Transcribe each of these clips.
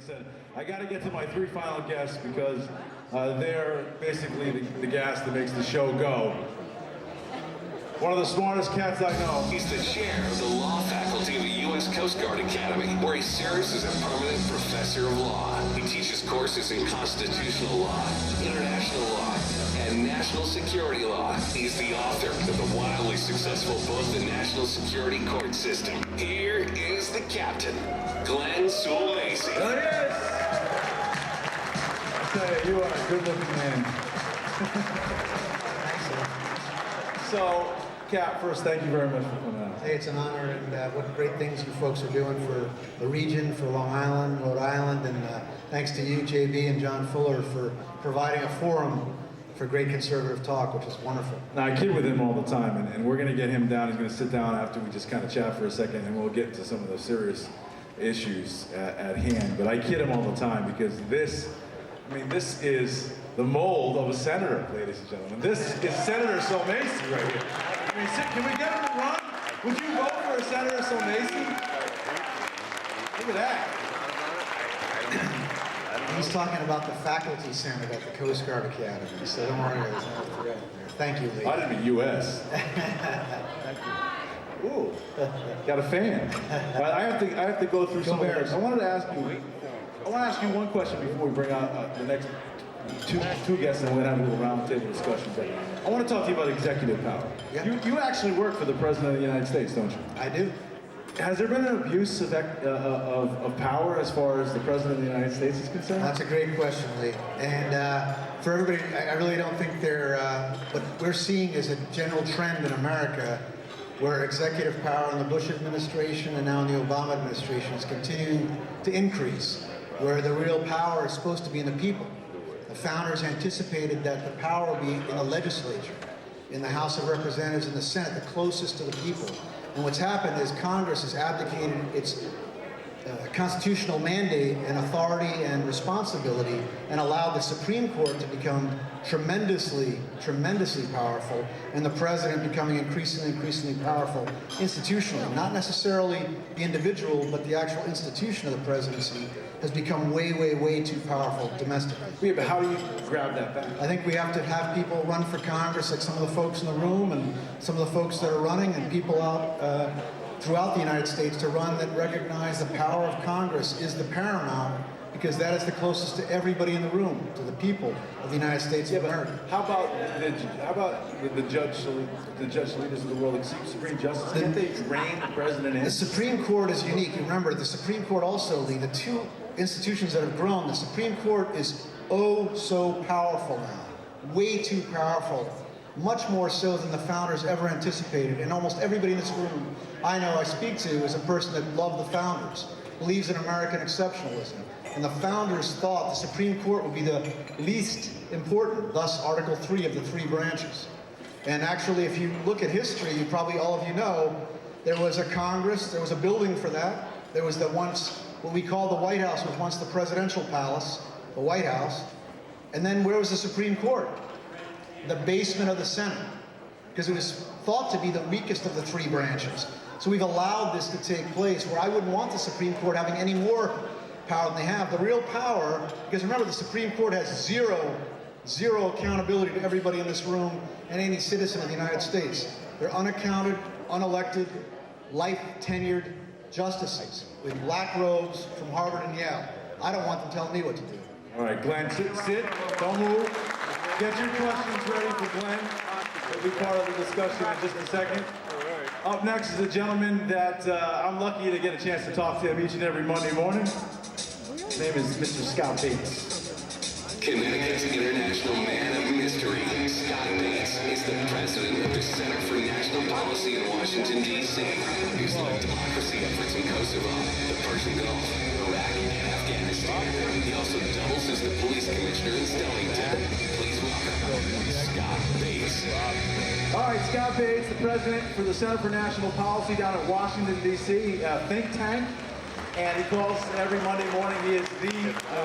said, I got to get to my three final guests because they're basically the gas that makes the show go. One of the smartest cats I know. He's the chair of the law faculty of the U.S. Coast Guard Academy, where he serves as a permanent professor of law. He teaches courses in constitutional law, international law, and national security law. He's the author of the wildly successful book, The National Security Court System. Here is the captain, Glenn Sulmasy. There he is! I tell you, you are a good-looking man. So, Cap, first, thank you very much for coming out. Hey, it's an honor, and what great things you folks are doing for the region, for Long Island, Rhode Island, and thanks to you, JB, and John Fuller for providing a forum for great conservative talk, which is wonderful. Now, I kid with him all the time, and we're going to get him down. He's going to sit down after we just kind of chat for a second, and we'll get to some of the serious issues at hand. But I kid him all the time because this is the mold of a senator, ladies and gentlemen. This is Senator Sulmasy right here. I mean, can we get him to run? Would you vote for a Senator Sulmasy? Look at that. He's talking about the faculty senate at the Coast Guard Academy, so don't worry, there's no threat there. Thank you, Lee. I didn't mean U.S. Thank you. Ooh, got a fan. I have to go through some of those. I wanted to ask you one question before we bring out the next two guests, and we're going to have a little roundtable discussion. But I want to talk to you about executive power. Yeah. You actually work for the President of the United States, don't you? I do. Has there been an abuse of power as far as the President of the United States is concerned? That's a great question, Lee. And for everybody, I really don't think what we're seeing is a general trend in America where executive power in the Bush administration and now in the Obama administration is continuing to increase, where the real power is supposed to be in the people. The founders anticipated that the power would be in the legislature, in the House of Representatives, and the Senate, the closest to the people. And what's happened is Congress has abdicated its constitutional mandate and authority and responsibility and allowed the Supreme Court to become tremendously powerful, and the president becoming increasingly powerful institutionally. Not necessarily the individual, but the actual institution of the presidency has become way too powerful domestically. Yeah, but how do you grab that back? I think we have to have people run for Congress, like some of the folks in the room and some of the folks that are running, and people out throughout the United States to run that recognize the power of Congress is the paramount, because that is the closest to everybody in the room, to the people of the United States of America. How about the judge leaders of the world, like Supreme Justice? Can't they rein the president in? The Supreme Court is unique. Remember, the Supreme Court also, Lee, the two institutions that have grown, the Supreme Court is so powerful now, way too powerful, much more so than the founders ever anticipated. And almost everybody in this room I speak to is a person that loved the founders, believes in American exceptionalism. And the founders thought the Supreme Court would be the least important, thus Article 3 of the three branches. And actually, if you look at history, all of you know, there was a Congress, there was a building for that. There was what we call the White House, was once the presidential palace, the White House. And then where was the Supreme Court? The basement of the Senate, because it was thought to be the weakest of the three branches. So we've allowed this to take place, where I wouldn't want the Supreme Court having any more power than they have. The real power, because remember, the Supreme Court has zero accountability to everybody in this room and any citizen of the United States. They're unaccounted, unelected, life-tenured justices with black robes from Harvard and Yale. I don't want them telling me what to do. All right, Glenn, sit, don't move. Get your questions ready for Glenn. He'll be part of the discussion in just a second. Up next is a gentleman that I'm lucky to get a chance to talk to him each and every Monday morning. His name is Mr. Scott Bates. Connecticut's international man of mystery, Scott Bates, is the president of the Center for National Policy in Washington, D.C. He's led democracy efforts in Kosovo, the Persian Gulf, Iraq, and Afghanistan. He also doubles as the police commissioner in Stonington. Please welcome Scott Bates. All right, Scott Bates, the president for the Center for National Policy down at Washington, D.C., think tank. And he calls every Monday morning. He is the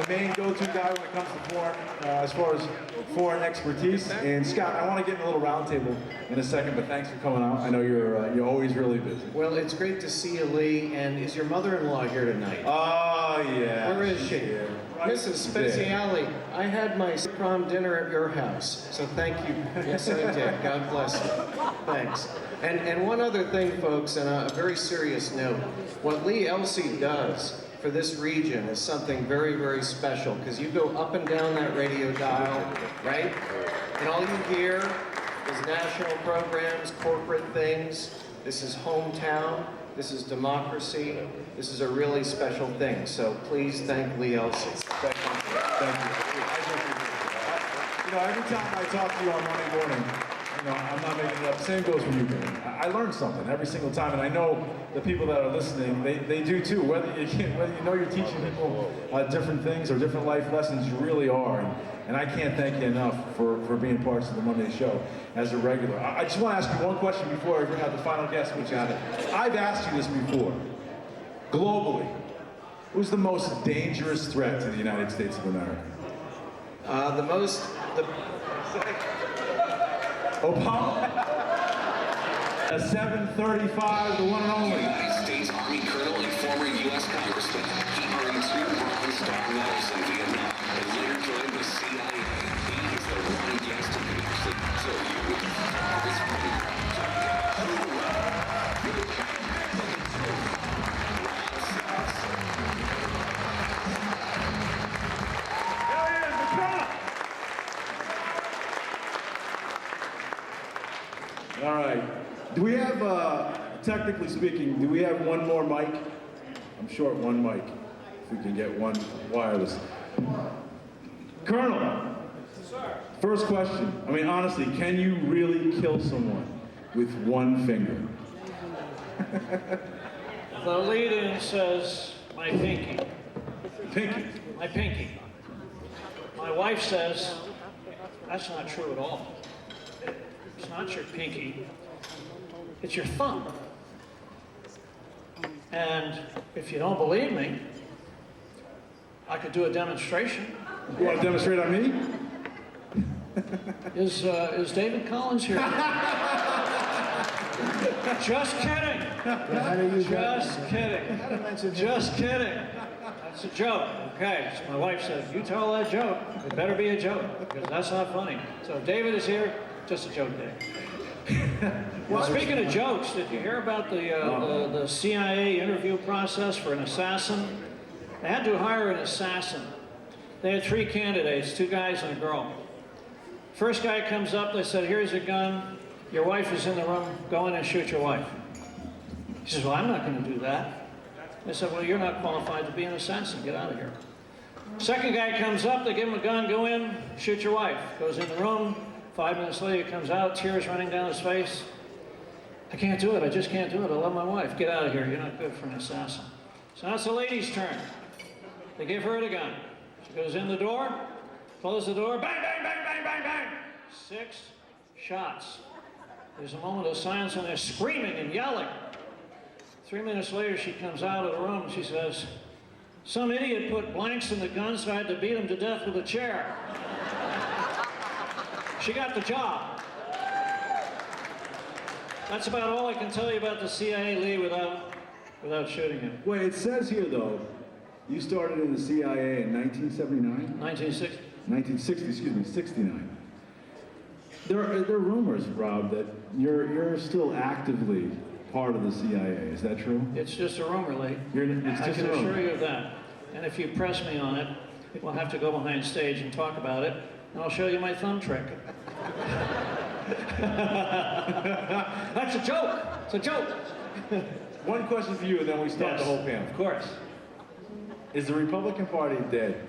main go-to guy when it comes to foreign, as far as foreign expertise. And Scott, I want to get in a little roundtable in a second, but thanks for coming out. I know you're always really busy. Well, it's great to see you, Lee. And is your mother-in-law here tonight? Oh, yeah. Where is she? Right Mrs. there. Speziale, I had my prom dinner at your house, so thank you. Yes, I did. God bless you. Thanks. And one other thing, folks, and a very serious note. What Lee Elci does for this region is something very, very special, because you go up and down that radio dial, right? And all you hear is national programs, corporate things. This is hometown. This is democracy. This is a really special thing. So please thank Lee Elci. Thank you. You know, every time I talk to you on Monday morning, you know, I'm not making it up. Same goes for you, Billy. I learn something every single time, and I know the people that are listening, they do too. Whether you know you're teaching people different things or different life lessons, you really are. And I can't thank you enough for being parts of the Monday show as a regular. I just want to ask you one question before I have the final guest, which I've asked you this before. Globally, who's the most dangerous threat to the United States of America? Obama? A 735, the one and only. United States Army Colonel and former U.S. Congressman. He earned 2 Bronze Star medals in Vietnam and later joined the CIA. He is the one guest who can actually kill you with the power of his All right. Do we have, technically speaking, do we have one more mic? I'm short one mic. If we can get one wireless. Colonel. Sir. First question. I mean, honestly, can you really kill someone with one finger? The lead-in says, my pinky. Pinky. My pinky. My wife says, that's not true at all. It's not your pinky, it's your thumb. And if you don't believe me, I could do a demonstration. You want to demonstrate on me? Is David Collins here? Just kidding. Just kidding. Just kidding. That's a joke. Okay, so my wife said, you tell that joke, it better be a joke, because that's not funny. So if David is here, just a joke, Dave. Well, speaking of jokes, did you hear about the CIA interview process for an assassin? They had to hire an assassin. They had 3 candidates, 2 guys and a girl. First guy comes up, they said, here's a gun, your wife is in the room, go in and shoot your wife. He says, well, I'm not going to do that. They said, well, you're not qualified to be an assassin, get out of here. Second guy comes up, they give him a gun, go in, shoot your wife. Goes in the room, 5 minutes later he comes out, tears running down his face. I can't do it, I just can't do it, I love my wife. Get out of here, you're not good for an assassin. So now it's the lady's turn. They give her the gun. She goes in the door, close the door, bang, bang, bang, bang, bang, bang. 6 shots. There's a moment of silence and they're screaming and yelling. 3 minutes later she comes out of the room and she says, some idiot put blanks in the gun so I had to beat him to death with a chair. She got the job. That's about all I can tell you about the CIA, Lee, without shooting him. Wait, it says here, though, you started in the CIA in 1979? 1960. 1960, excuse me, 69. There are rumors, Rob, that you're still actively part of the CIA. Is that true? It's just a rumor, Lee. It's I just can a rumor. assure you of that. And if you press me on it, we'll have to go behind stage and talk about it, and I'll show you my thumb trick. That's a joke. It's a joke. One question for you, and then we start Yes, the whole panel. Of course. Is the Republican Party dead?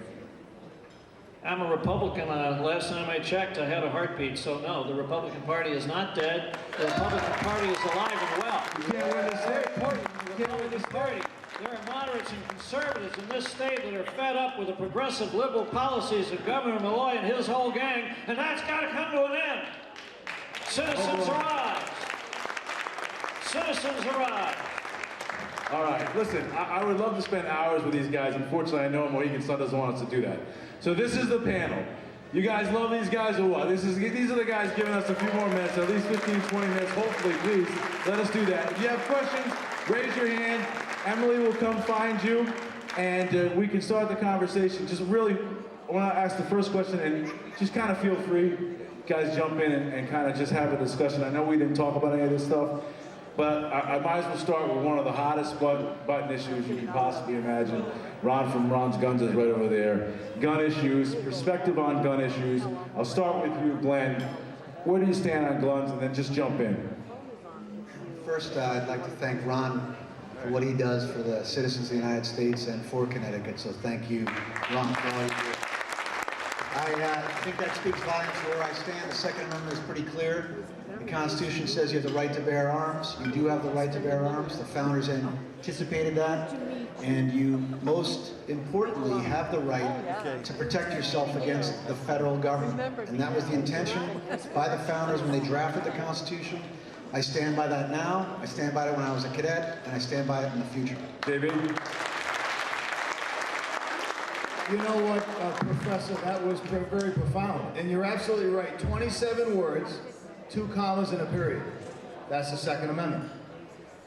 I'm a Republican. Last time I checked, I had a heartbeat. So no, the Republican Party is not dead. The Republican Party is alive and well. You can't win this state. The Republican Party. There are moderates and conservatives in this state that are fed up with the progressive liberal policies of Governor Malloy and his whole gang, and that's got to come to an end. Citizens arise. Citizens arise. All right, listen, I would love to spend hours with these guys. Unfortunately, I know Mohegan Sun doesn't want us to do that. So this is the panel. You guys love these guys or what? These are the guys giving us a few more minutes, at least 15, 20 minutes. Hopefully, please, let us do that. If you have questions, raise your hand. Emily will come find you, and we can start the conversation. Just really, I want to ask the first question, and just kind of feel free. Guys, jump in and kind of just have a discussion. I know we didn't talk about any of this stuff, but I might as well start with one of the hottest button issues you can possibly imagine. Ron from Ron's Guns is right over there. Gun issues, perspective on gun issues. I'll start with you, Glenn. Where do you stand on guns, and then just jump in. First, I'd like to thank Ron for what he does for the citizens of the United States and for Connecticut. So thank you, Ron, for all you do. I think that speaks volumes for where I stand. The Second Amendment is pretty clear. The Constitution says you have the right to bear arms. You do have the right to bear arms. The founders anticipated that. And you, most importantly, have the right to protect yourself against the federal government. And that was the intention by the founders when they drafted the Constitution. I stand by that now. I stand by it when I was a cadet, and I stand by it in the future. David? You know what, Professor, that was very profound. And you're absolutely right. 27 words, 2 commas, and a period. That's the Second Amendment.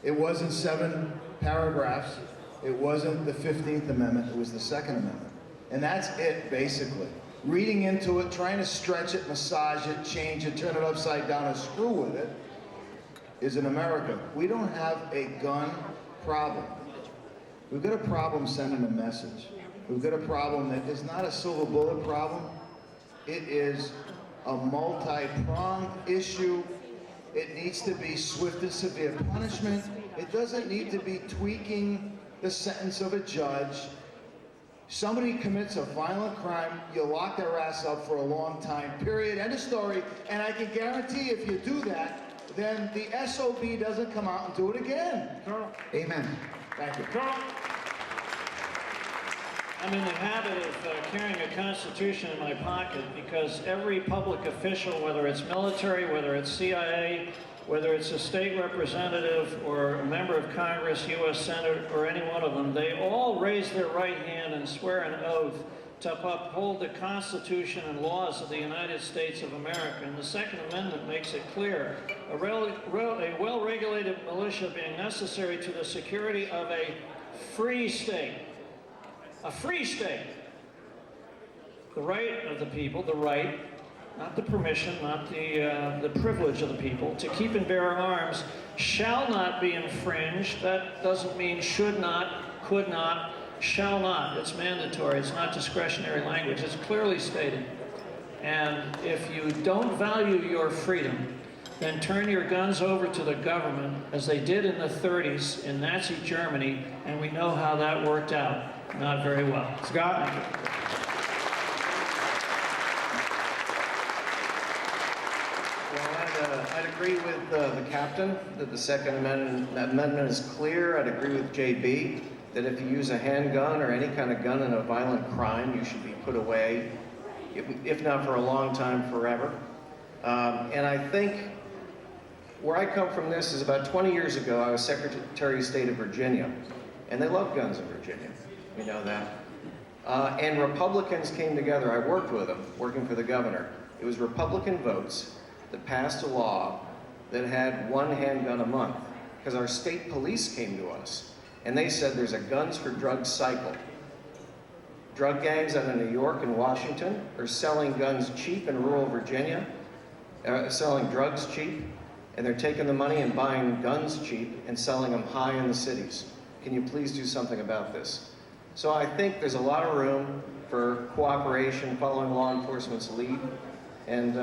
It wasn't 7 paragraphs. It wasn't the 15th Amendment. It was the Second Amendment. And that's it, basically. Reading into it, trying to stretch it, massage it, change it, turn it upside down, and screw with it is in America. We don't have a gun problem. We've got a problem sending a message. We've got a problem that is not a silver bullet problem. It is a multi-pronged issue. It needs to be swift and severe punishment. It doesn't need to be tweaking the sentence of a judge. Somebody commits a violent crime, you lock their ass up for a long time, period, end of story. And I can guarantee if you do that, then the SOB doesn't come out and do it again. Amen. Thank you. I'm in the habit of carrying a Constitution in my pocket because every public official, whether it's military, whether it's CIA, whether it's a state representative or a member of Congress, U.S. Senate, or any one of them, they all raise their right hand and swear an oath to uphold the Constitution and laws of the United States of America. And the Second Amendment makes it clear, a well-regulated militia being necessary to the security of a free state. A free state. The right of the people, the right, not the permission, not the privilege of the people, to keep and bear arms shall not be infringed. That doesn't mean should not, could not, shall not. It's mandatory. It's not discretionary language. It's clearly stated. And if you don't value your freedom, then turn your guns over to the government, as they did in the 30s in Nazi Germany, and we know how that worked out. Not very well. Scott? Well, I'd agree with the captain that the Second Amendment is clear. I'd agree with JB that if you use a handgun or any kind of gun in a violent crime, you should be put away, if not for a long time, forever. And I think where I come from this is about 20 years ago, I was Secretary of State of Virginia, and they love guns in Virginia. We know that. And Republicans came together. I worked with them, working for the governor. It was Republican votes that passed a law that had 1 handgun a month, because our state police came to us, and they said there's a guns for drugs cycle. Drug gangs out of New York and Washington are selling guns cheap in rural Virginia, selling drugs cheap, and they're taking the money and buying guns cheap and selling them high in the cities. Can you please do something about this? So I think there's a lot of room for cooperation, following law enforcement's lead, and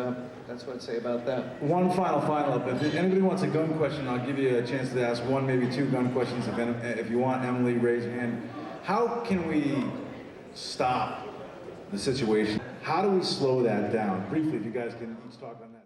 that's what I'd say about that. One final, if anybody wants a gun question, I'll give you a chance to ask 1, maybe 2 gun questions. If you want, Emily, raise your hand. How can we stop the situation? How do we slow that down? Briefly, if you guys can each talk on that.